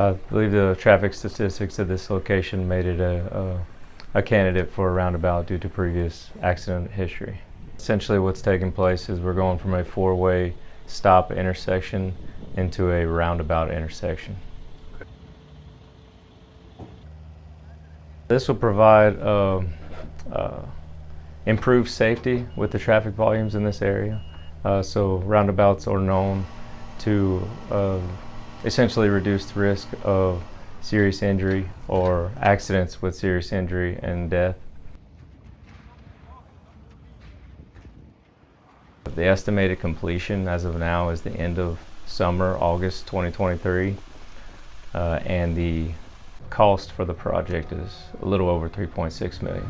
I believe the traffic statistics of this location made it a candidate for a roundabout due to previous accident history. Essentially what's taking place is we're going from a four-way stop intersection into a roundabout intersection. This will provide improved safety with the traffic volumes in this area. So roundabouts are known to essentially reduce the risk of serious injury or accidents with serious injury and death. The estimated completion as of now is the end of summer, August 2023, and the cost for the project is a little over $3.6 million.